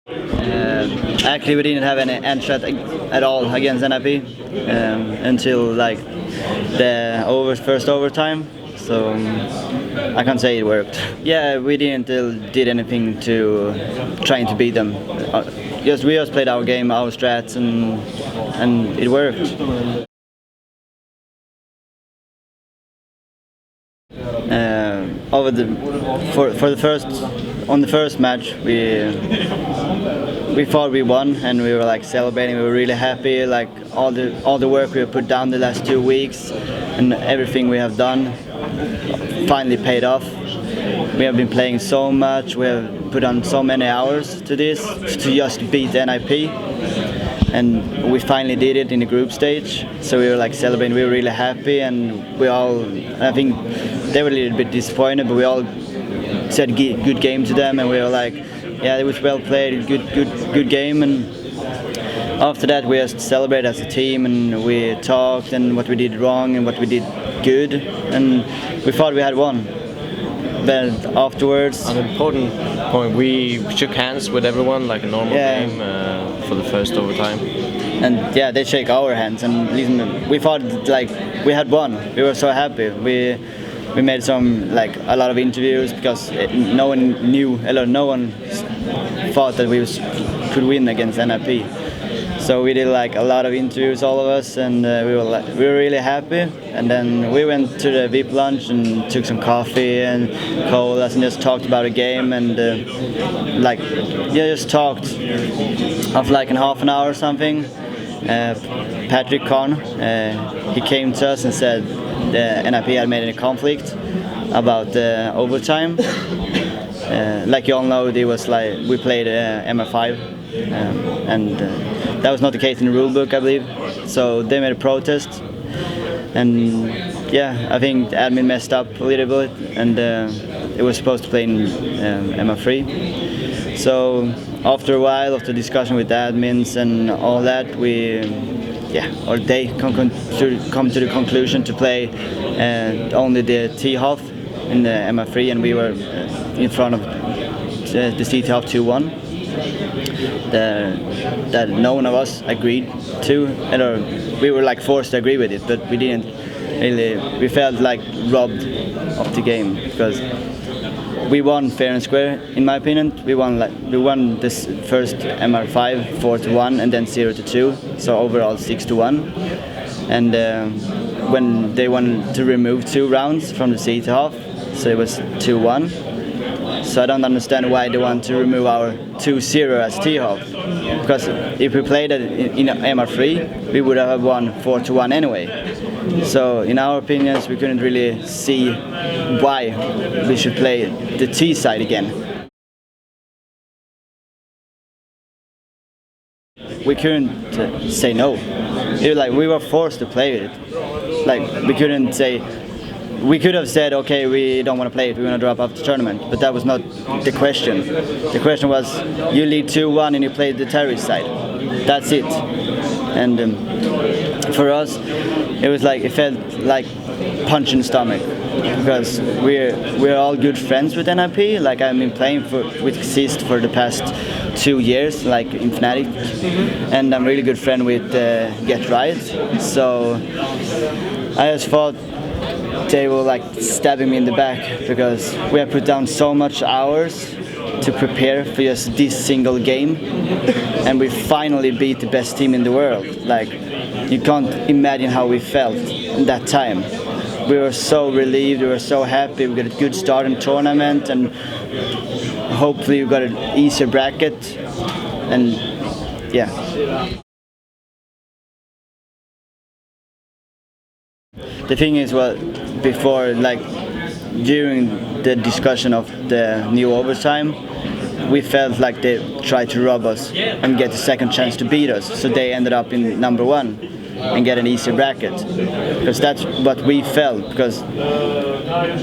Actually, we didn't have any end shot at all against NIP until like the first overtime. So I can't say it worked. Yeah, we didn't did anything to trying to beat them. We just played our game, our strats, and it worked. On the first match, we thought we won, and we were like celebrating. We were really happy. Like all the work we have put down the last 2 weeks, and everything we have done finally paid off. We have been playing so much. We have put on so many hours to this to just beat NIP. And we finally did it in the group stage, so we were like celebrating. We were really happy, and I think they were a little bit disappointed, but we all said good game to them, and we were like, yeah, it was well played, good game. And after that, we just celebrated as a team, and we talked and what we did wrong and what we did good, and we thought we had won. But afterwards, an important point, we shook hands with everyone like a normal game for the first overtime. And yeah, they shake our hands, and we thought like we had won. We were so happy. We made a lot of interviews because no one thought that we could win against NIP. So we did like a lot of interviews, all of us, and we were really happy. And then we went to the VIP lunch and took some coffee and colas and just talked about the game, and just talked of like in half an hour or something. Patrick Kahn, he came to us and said the NIP had made a conflict about the overtime. Like you all know, it was like we played MR5, and that was not the case in the rule book, I believe. So they made a protest, and yeah, I think the admin messed up a little bit, and it was supposed to play in MR3. So after a while, after discussion with the admins and all that, they come to the conclusion to play only the T-half in the MR3, and we were in front of the C-half 2-1. That no one of us agreed to, or we were like forced to agree with it, but we didn't really. We felt like robbed of the game because we won fair and square, in my opinion. We won this first MR5 4-1 and then 0-2, so overall 6-1. And when they wanted to remove 2 rounds from the C half, so it was 2-1. So I don't understand why they want to remove our 2-0 as T-half. Because if we played it in MR3, we would have won 4-1 anyway. So in our opinions, we couldn't really see why we should play the T side again. We couldn't say no. It was like we were forced to play it. Like we couldn't say. We could have said, okay, we don't want to play it, we want to drop off the tournament, but that was not the question. The question was, you lead 2-1 and you play the terrorist side. That's it. And for us, it felt like punch in the stomach, because we're all good friends with NIP. Like I've been playing with Xist for the past 2 years, like in Fnatic, and I'm really good friend with Get Right. So I just thought they were like stabbing me in the back, because we have put down so much hours to prepare for just this single game, and we finally beat the best team in the world. Like, you can't imagine how we felt in that time. We were so relieved, we were so happy, we got a good start in the tournament, and hopefully we got an easier bracket, and yeah. The thing is, well, before, like, during the discussion of the new overtime, we felt like they tried to rob us and get a second chance to beat us, so they ended up in number 1 and get an easier bracket, because that's what we felt. Because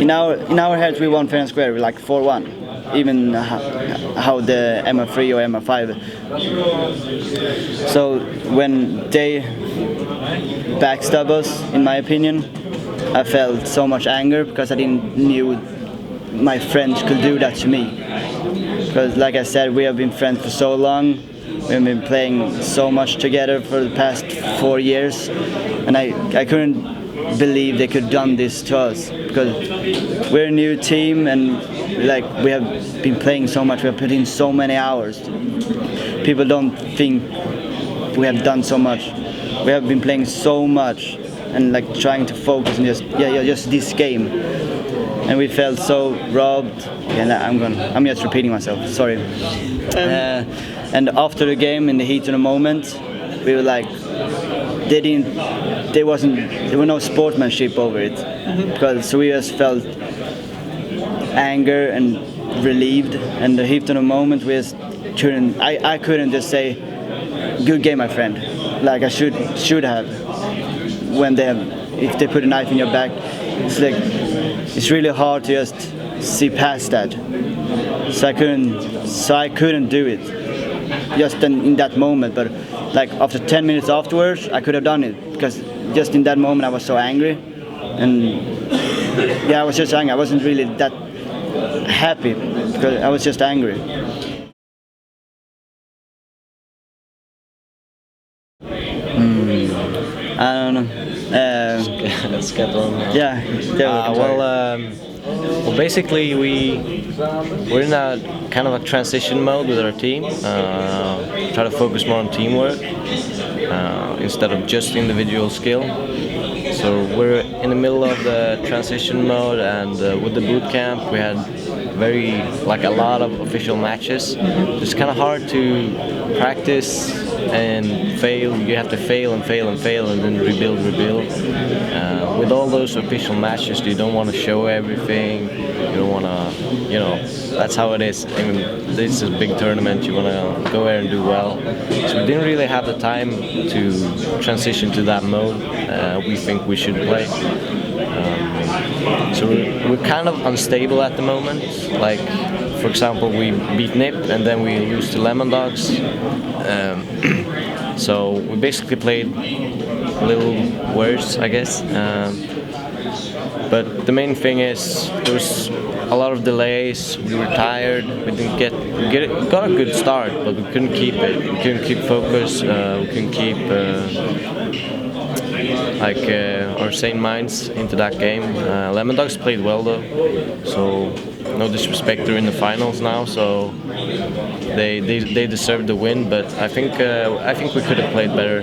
in our heads we won fair and square, we're like 4-1, even how the MR3 or MR5. So when they backstab us, in my opinion, I felt so much anger, because I didn't knew my friends could do that to me. Because like I said, we have been friends for so long. We've been playing so much together for the past 4 years, and I couldn't believe they could have done this to us, because we're a new team and like we have been playing so much, we have put in so many hours. People don't think we have done so much. We have been playing so much and like trying to focus on just this game, and we felt so robbed. And I'm just repeating myself, sorry. And after the game, in the heat of the moment, we were like, there was no sportsmanship over it, because we just felt anger and relieved, and the heat of the moment we just couldn't. I couldn't just say, "Good game, my friend," like I should have. When if they put a knife in your back, it's really hard to just see past that. So I couldn't do it just in that moment, but like after 10 minutes afterwards I could have done it, because just in that moment I was so angry, and yeah, I was just angry. I wasn't really that happy because I was just angry. I don't know. Let's get on. Yeah. Well, basically we're in a kind of a transition mode with our team. Try to focus more on teamwork instead of just individual skill. So we're in the middle of the transition mode, and with the boot camp we had a lot of official matches. It's kind of hard to practice and fail. You have to fail and fail and fail, and then rebuild. With all those official matches, you don't want to show everything. You don't want to, that's how it is. I mean, this is a big tournament. You want to go there and do well. So we didn't really have the time to transition to that mode. We think we should play. So we're kind of unstable at the moment. Like, for example, we beat NIP and then we lose to Lemondogs. So we basically played a little worse, I guess. But the main thing is there was a lot of delays. We were tired. We got a good start, but we couldn't keep it. We couldn't keep focus. We couldn't keep our sane minds into that game. Lemondogs played well though, so no disrespect, they're in the finals now, so they deserved the win. But I think we could have played better.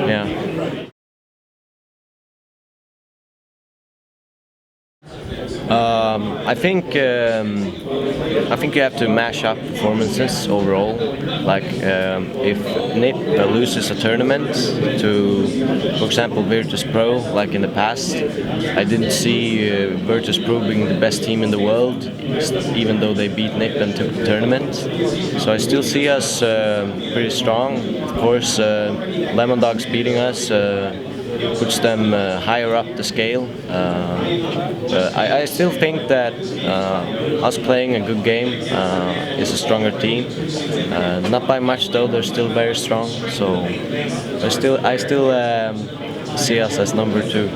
Yeah. I think you have to mash up performances overall. Like if NIP loses a tournament to, for example, Virtus Pro, like in the past, I didn't see Virtus Pro being the best team in the world, even though they beat NIP and took the tournament. So I still see us pretty strong. Of course, Lemondogs beating us puts them higher up the scale. I still think that us playing a good game is a stronger team. Not by much though, they're still very strong. So I still see us as number 2.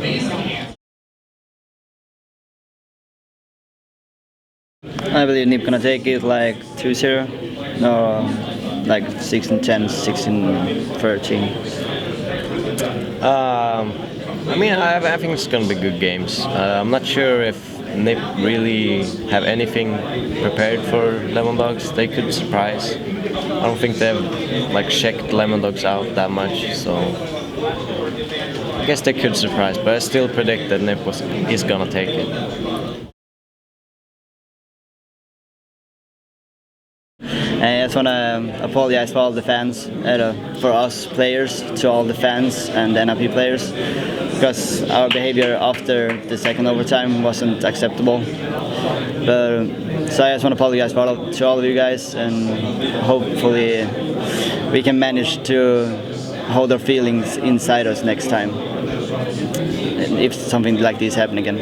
I believe NIP gonna take it like 2-0. No, like 16-10, 16-13. I mean, I think it's going to be good games. I'm not sure if NIP really have anything prepared for Lemondogs. They could surprise. I don't think they've checked Lemondogs out that much, so I guess they could surprise. But I still predict that NIP is going to take it. I just want to apologize for all the fans, for us players, to all the fans and the NIP players, because our behavior after the second overtime wasn't acceptable. So I just want to apologize to all of you guys, and hopefully we can manage to hold our feelings inside us next time, if something like this happens again.